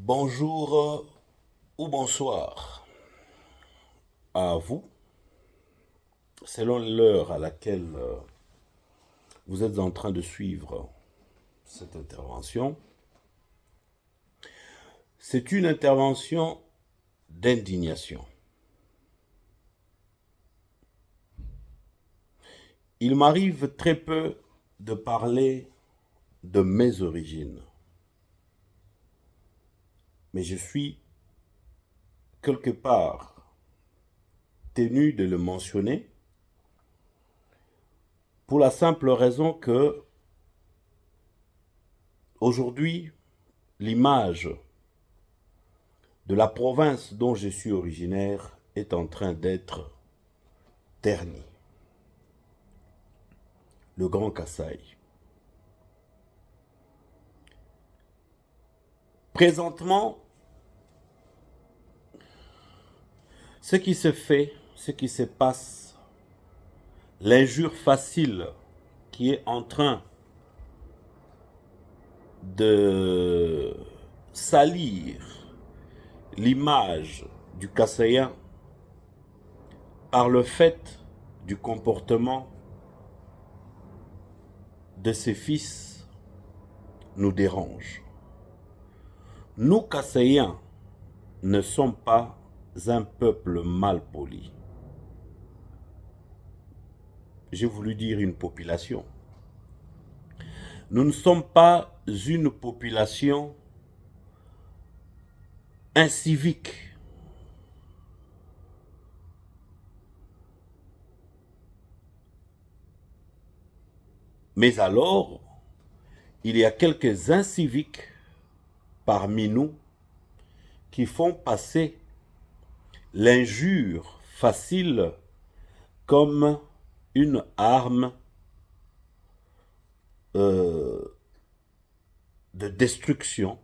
Bonjour ou bonsoir à vous, selon l'heure à laquelle vous êtes en train de suivre cette intervention. C'est une intervention d'indignation. Il m'arrive très peu de parler de mes origines, mais je suis quelque part tenu de le mentionner pour la simple raison que aujourd'hui, l'image de la province dont je suis originaire est en train d'être ternie. Le Grand Kasaï. Présentement, ce qui se fait, ce qui se passe, l'injure facile qui est en train de salir l'image du Kassaïen par le fait du comportement de ses fils nous dérange. Nous, Kassaïens, ne sommes pas un peuple mal poli. J'ai voulu dire une population. Nous ne sommes pas une population incivique. Mais alors, il y a quelques inciviques parmi nous qui font passer l'injure facile comme une arme de destruction,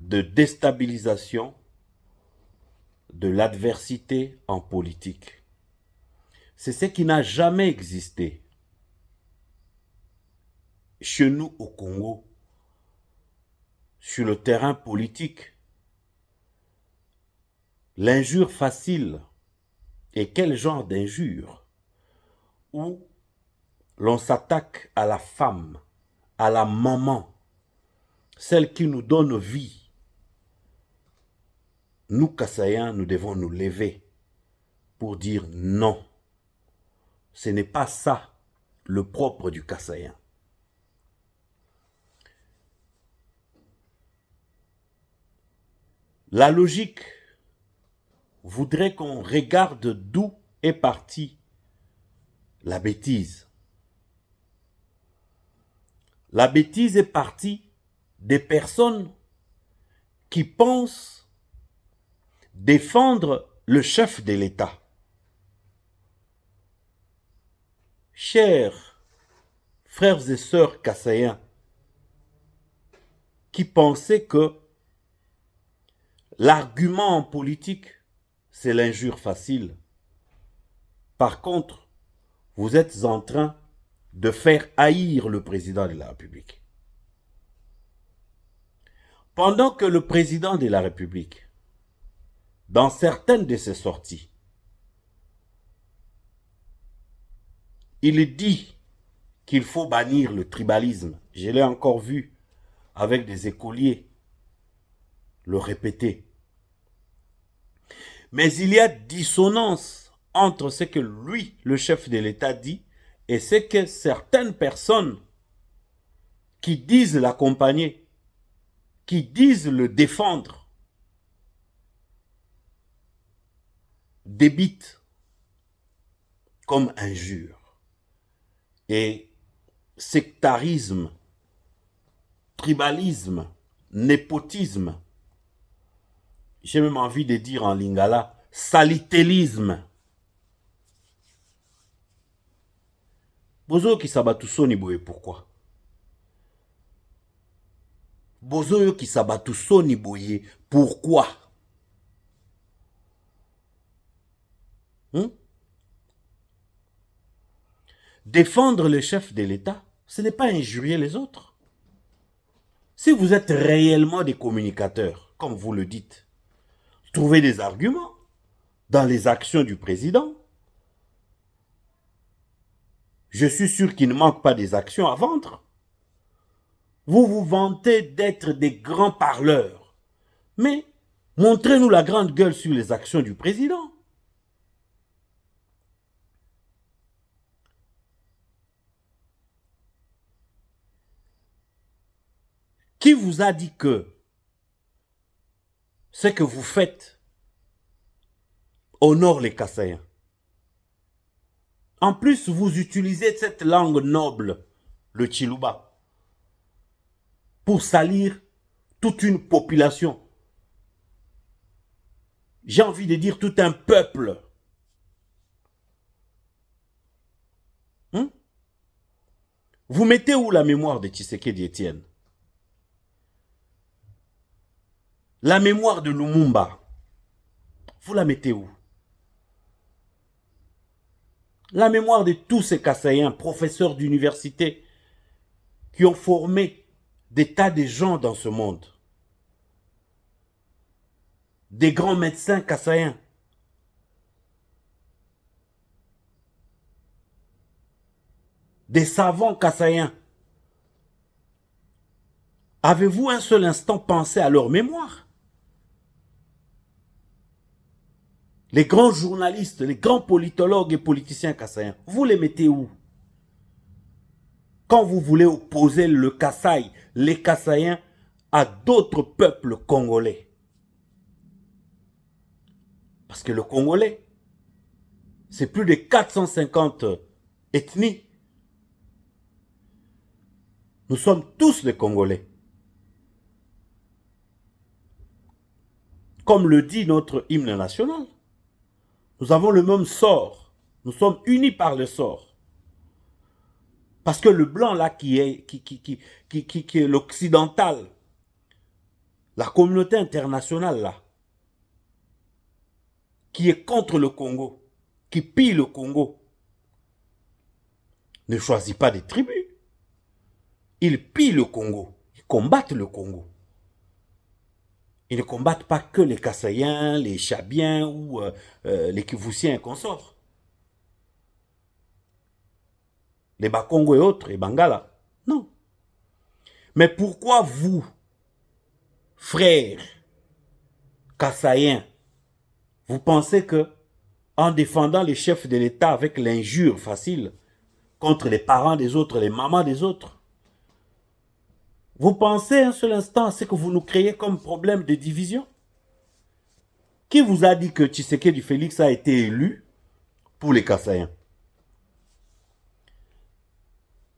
de déstabilisation de l'adversité en politique. C'est ce qui n'a jamais existé chez nous au Congo, sur le terrain politique. L'injure facile. Et quel genre d'injure? Où l'on s'attaque à la femme, à la maman, celle qui nous donne vie. Nous, Kassaïens, nous devons nous lever pour dire non. Ce n'est pas ça le propre du Kassaïen. La logique voudrait qu'on regarde d'où est partie la bêtise. La bêtise est partie des personnes qui pensent défendre le chef de l'État. Chers frères et sœurs kassaïens, qui pensaient que l'argument en politique, c'est l'injure facile. Par contre, vous êtes en train de faire haïr le président de la République. Pendant que le président de la République, dans certaines de ses sorties, il dit qu'il faut bannir le tribalisme. Je l'ai encore vu avec des écoliers le répéter. Mais il y a dissonance entre ce que lui, le chef de l'État, dit et ce que certaines personnes qui disent l'accompagner, qui disent le défendre, débitent comme injure. Et sectarisme, tribalisme, népotisme, j'ai même envie de dire en lingala, salitélisme. Bozo qui sabatu soni boye pourquoi? Bozo qui sabatu soni boye pourquoi? Défendre le chef de l'État, ce n'est pas injurier les autres. Si vous êtes réellement des communicateurs, comme vous le dites, trouvez des arguments dans les actions du président. Je suis sûr qu'il ne manque pas des actions à vendre. Vous vous vantez d'être des grands parleurs. Mais montrez-nous la grande gueule sur les actions du président. Qui vous a dit que ce que vous faites honore les Kassaïens? En plus, vous utilisez cette langue noble, le Chiluba, pour salir toute une population. J'ai envie de dire tout un peuple. Vous mettez où la mémoire de Tshisekedi Etienne? La mémoire de Lumumba, vous la mettez où? La mémoire de tous ces Kassaïens, professeurs d'université, qui ont formé des tas de gens dans ce monde. Des grands médecins Kassaïens. Des savants Kassaïens. Avez-vous un seul instant pensé à leur mémoire? Les grands journalistes, les grands politologues et politiciens Kassaïens, vous les mettez où? Quand vous voulez opposer le Kasaï, les Kassaïens, à d'autres peuples congolais. Parce que le Congolais, c'est plus de 450 ethnies. Nous sommes tous des Congolais. Comme le dit notre hymne national, nous avons le même sort. Nous sommes unis par le sort. Parce que le blanc là qui est l'occidental, la communauté internationale là, qui est contre le Congo, qui pille le Congo, ne choisit pas des tribus. Ils pillent le Congo, ils combattent le Congo. Ils ne combattent pas que les Kassaïens, les Chabiens ou les Kivussiens et consorts. Les Bakongo et autres, les Bangala. Non. Mais pourquoi vous, frères Kassaïens, vous pensez que en défendant les chefs de l'État avec l'injure facile contre les parents des autres, les mamans des autres, vous pensez un seul instant à ce que vous nous créez comme problème de division? Qui vous a dit que Tshisekedi Félix a été élu pour les Kassaïens?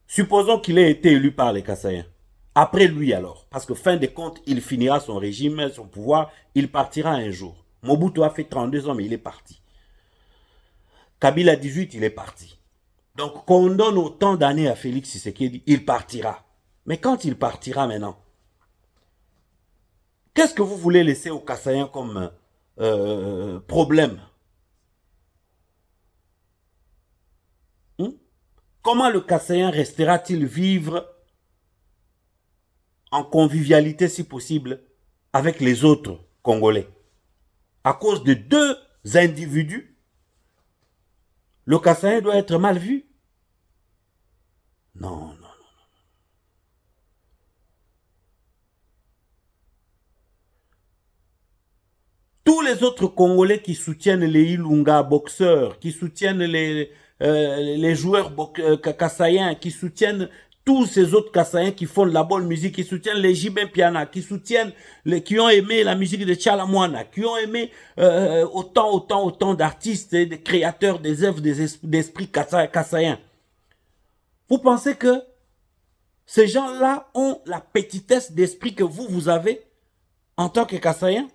Supposons qu'il ait été élu par les Kassaïens. Après lui alors, parce que fin de compte, il finira son régime, son pouvoir, il partira un jour. Mobutu a fait 32 ans, mais il est parti. Kabila 18, il est parti. Donc, qu'on donne autant d'années à Félix Tshisekedi, il partira. Mais quand il partira maintenant, qu'est-ce que vous voulez laisser aux Kassaïens comme problème? Comment le Kassaïen restera-t-il vivre en convivialité, si possible, avec les autres Congolais? À cause de deux individus, le Kassaïen doit être mal vu? Non, non. Tous les autres Congolais qui soutiennent les Ilunga boxeurs, qui soutiennent les joueurs kassaïens, qui soutiennent tous ces autres kassaïens qui font de la bonne musique, qui soutiennent les Jibin Piana, qui soutiennent, qui ont aimé la musique de Tchalamouana, qui ont aimé autant d'artistes et de créateurs des œuvres d'esprit kassaïens. Vous pensez que ces gens-là ont la petitesse d'esprit que vous avez en tant que kassaïens?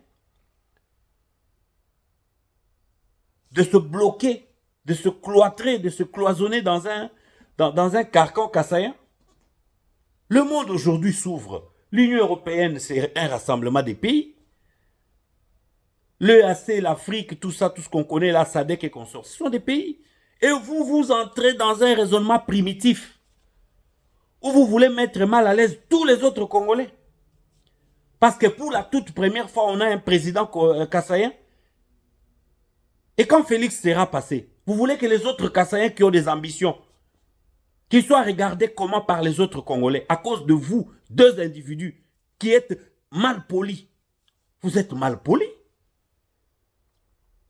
De se bloquer, de se cloîtrer, de se cloisonner dans un carcan kassaïen. Le monde aujourd'hui s'ouvre. L'Union européenne, c'est un rassemblement des pays. L'EAC, l'Afrique, tout ça, tout ce qu'on connaît, la SADC et consorts, ce sont des pays. Et vous entrez dans un raisonnement primitif où vous voulez mettre mal à l'aise tous les autres Congolais. Parce que pour la toute première fois, on a un président kassaïen. Et quand Félix sera passé, vous voulez que les autres kassaïens qui ont des ambitions, qu'ils soient regardés comment par les autres Congolais, à cause de vous, deux individus qui êtes mal polis. Vous êtes mal polis.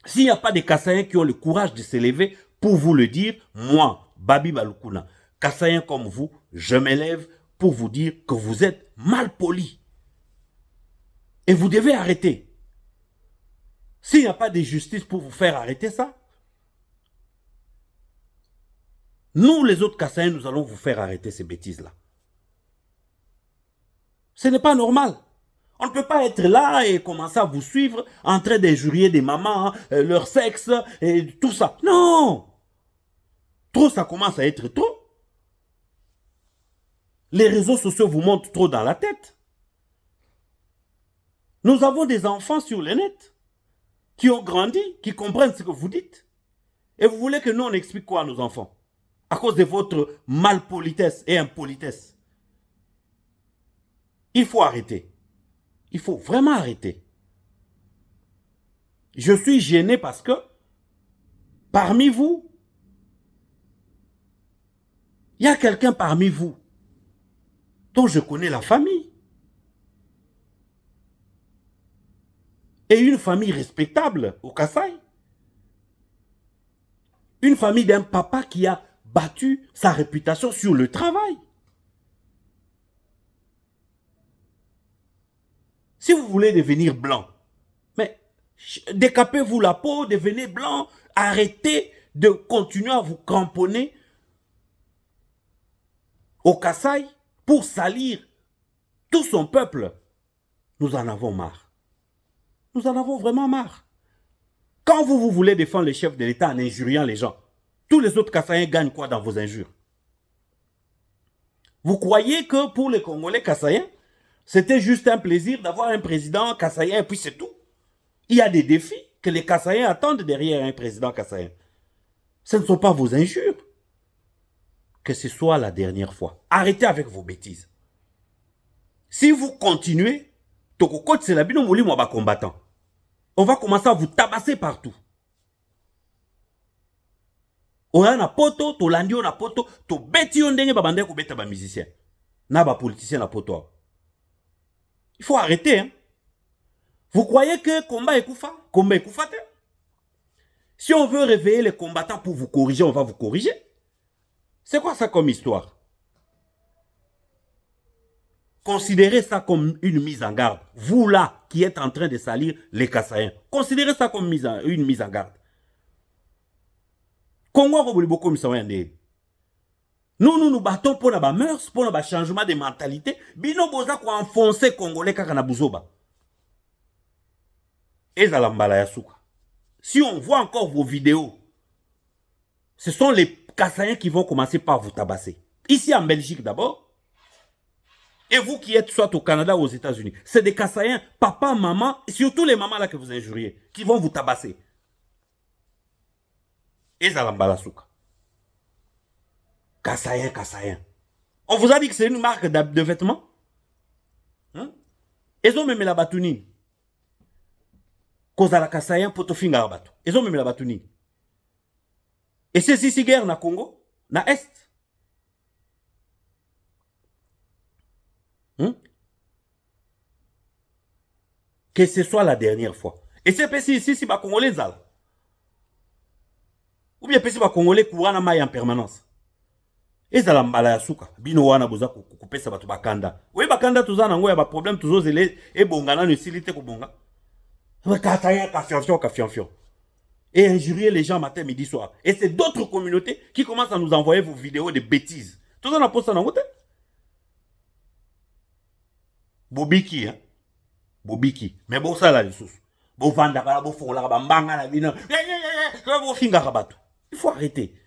S'il n'y a pas de kassaïens qui ont le courage de s'élever pour vous le dire, moi, Babi Balukuna, kassaïen comme vous, je m'élève pour vous dire que vous êtes mal polis. Et vous devez arrêter. S'il n'y a pas de justice pour vous faire arrêter ça, nous, les autres kassaïens, nous allons vous faire arrêter ces bêtises-là. Ce n'est pas normal. On ne peut pas être là et commencer à vous suivre en train d'injurier des mamans, leur sexe et tout ça. Non! Trop, ça commence à être trop. Les réseaux sociaux vous montent trop dans la tête. Nous avons des enfants sur le net qui ont grandi, qui comprennent ce que vous dites. Et vous voulez que nous, on explique quoi à nos enfants? À cause de votre malpolitesse et impolitesse. Il faut arrêter. Il faut vraiment arrêter. Je suis gêné parce que parmi vous, il y a quelqu'un parmi vous dont je connais la famille. Et une famille respectable au Kasaï. Une famille d'un papa qui a battu sa réputation sur le travail. Si vous voulez devenir blanc, mais décapez-vous la peau, devenez blanc, arrêtez de continuer à vous cramponner au Kasaï pour salir tout son peuple. Nous en avons marre. Nous en avons vraiment marre. Quand vous voulez défendre les chefs de l'État en injuriant les gens, tous les autres Kassaïens gagnent quoi dans vos injures? Vous croyez que pour les Congolais Kassaïens, c'était juste un plaisir d'avoir un président kassaïen et puis c'est tout? Il y a des défis que les Kassaïens attendent derrière un président kassaïen. Ce ne sont pas vos injures. Que ce soit la dernière fois. Arrêtez avec vos bêtises. Si vous continuez, on va commencer à vous tabasser partout. On a poto, to landi on a poto, to beti on denge babande ko beta ba musicien. Na ba politicien na poto. Il faut arrêter, hein. Vous croyez que combat est koufa? Combat est koufa? Si on veut réveiller les combattants pour vous corriger, on va vous corriger. C'est quoi ça comme histoire? Considérez ça comme une mise en garde. Vous là, qui êtes en train de salir les Kassaïens, considérez ça comme une mise en garde. Congo, nous nous battons pour la mœurs, pour le changement de mentalité. Bino boza ko enfoncer Congolais kaka na buzoba. Ezalambala yasuka. Si on voit encore vos vidéos, ce sont les Kassaïens qui vont commencer par vous tabasser. Ici en Belgique d'abord. Et vous qui êtes soit au Canada ou aux États-Unis. C'est des Kassaïens, papa, maman, et surtout les mamans là que vous injuriez, qui vont vous tabasser. Ezalambala yasuka. Kassaïen, Kassaïen. On vous a dit que c'est une marque de vêtements? Hein? Ils ont même la batouni. Kozala Kassaïen, potofinga la batou. Ils ont même la batouni. Et c'est ici guerre na Congo, na Est. Hein? Que ce soit la dernière fois. Et c'est ici, si ba Congolais zala. Ou bien si ba Congolais courant na maille en permanence. Ezala mbala ya suka bino wana boza kupesa batu bakanda we bakanda tuzana ngo ya ba problème tuzozele ebongana ne silite ko bonga bakataya kafianfion et injurier les gens matin midi soir et c'est d'autres communautés qui commencent à nous envoyer vos vidéos de bêtises tuzana posta na ngote bobiki hein bobiki mais bon ça là les sous bo vanda kala bo fonga ba mbanga na bino bo finga rabatu il faut arrêter.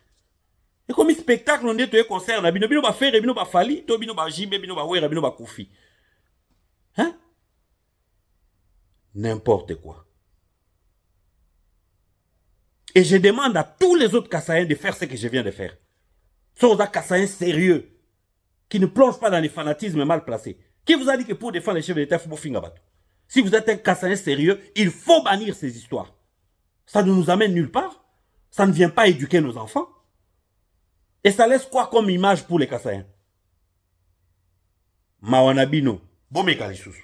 Et comme spectacle, on dit que concert, bino ba faire, bino ba fali, to bino ba jibe, bino ba wera, bino ba koufi. Hein? N'importe quoi. Et je demande à tous les autres Kassaïens de faire ce que je viens de faire. Ce sont des Kassaïens sérieux, qui ne plongent pas dans les fanatismes mal placés, Qui vous a dit que pour défendre les chefs de l'État, il faut finir bateau? Si vous êtes un Kassaïen sérieux, il faut bannir ces histoires. Ça ne nous amène nulle part. Ça ne vient pas éduquer nos enfants. Et ça laisse quoi comme image pour les Kassaïens? Mawanabino, Bomeka Lisusu.